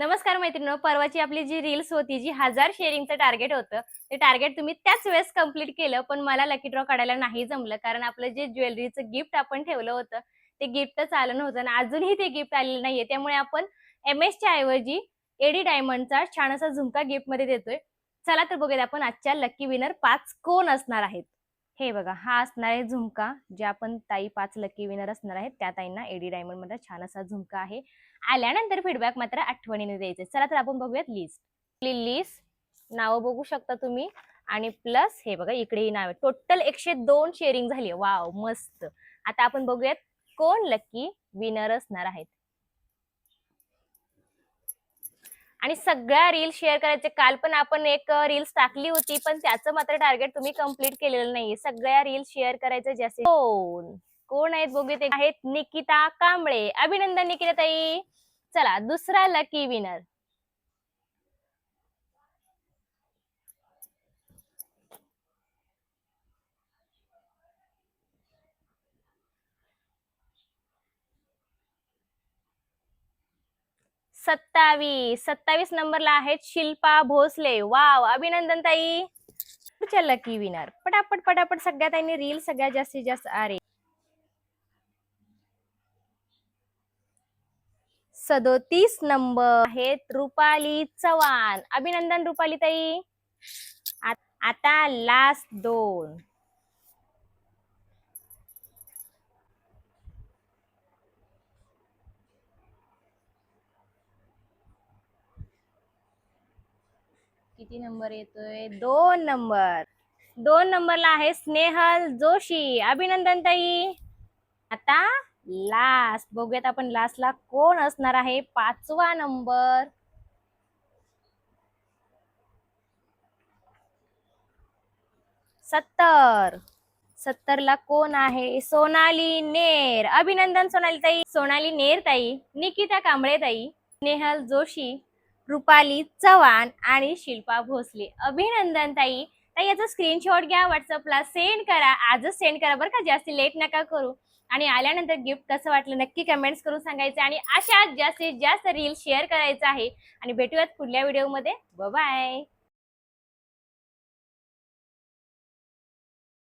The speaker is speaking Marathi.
नमस्कार मैत्रिणींनो, परवाची आपली जी रील्स होती, जी 1000 शेअरिंगचं टार्गेट होतं, ते टार्गेट तुम्ही त्याच वेळेस कंप्लीट केलं. पण मला लकी ड्रॉ काढायला नाही जमलं, कारण आपलं जे ज्वेलरीचं गिफ्ट आपण ठेवलं होतं, ते गिफ्टच आलं नव्हतं आणि अजूनही ते गिफ्ट आलेलं नाहीये. त्यामुळे आपण एम-एसच्या ऐवजी एडी डायमंडचा छान असा झुमका गिफ्टमध्ये देतोय. चला तर बघूयात आपण आजच्या लकी विनर 5 कोण असणार आहेत. हे बघा, हा असणार आहे झुमका. जे आपण ताई 5 लकी विनर असणार आहेत, त्या ताईंना एडी डायमंडमध्ये छान असा झुमका आहे. आल्यानंतर फीडबॅक मात्र आठवणीने द्यायचे. चला तर आपण बघूयात लिस्ट. लिस्ट नावं बघू शकता तुम्ही आणि प्लस हे बघा इकडेही नाव आहे. टोटल 102 शेअरिंग झाली. वाव, मस्त. आता आपण बघूयात कोण लकी विनर असणार आहेत. आणि सगळ्या रील्स शेअर करायचे. काल पण आपण एक रील्स टाकली होती, पण त्याचं मात्र टार्गेट तुम्ही कंप्लीट केलेलं नाहीये. सगळ्या रील्स शेअर करायचं जास्तीत कोण कोण आहेत बघूया. ते आहेत निकिता कांबळे. अभिनंदन निकिता ताई. चला दुसरा लकी विनर. सत्तावीस नंबरला आहेत शिल्पा भोसले. वाव, अभिनंदन ताई. पुढच्या लकी विनर. पटापट पटापट सगळ्या ताईंनी रील सगळ्यात जास्तीत जास्त. अरे, 37 नंबर आहेत रुपाली चव्हाण. अभिनंदन रुपाली ताई. आता लास्ट 2. किती नंबर येतोय? 2 नंबर. 2 नंबरला आहे स्नेहल जोशी. अभिनंदन ताई. आता लास्ट बघूयात आपण लास्टला कोण असणार आहे. 5वा नंबर. 70 ला कोण आहे? सोनाली नेर. अभिनंदन सोनाली ताई. सोनाली नेर ताई, निकिता कांबळे ताई, स्नेहल जोशी, रुपाली चव्हाण आणि शिल्पा भोसले. अभिनंदन ताई. ताई याचा स्क्रीनशॉट घ्या, व्हॉट्सअपला सेंड करा. आजच सेंड करा बरं का, जास्त लेट नका करू. आणि आल्यानंतर गिफ्ट कसं वाटलं नक्की कमेंट्स करून सांगायचं. आणि अशा जास्तीत जास्त रील शेअर करायचं आहे. आणि भेटूयात पुढल्या व्हिडिओमध्ये. बाय.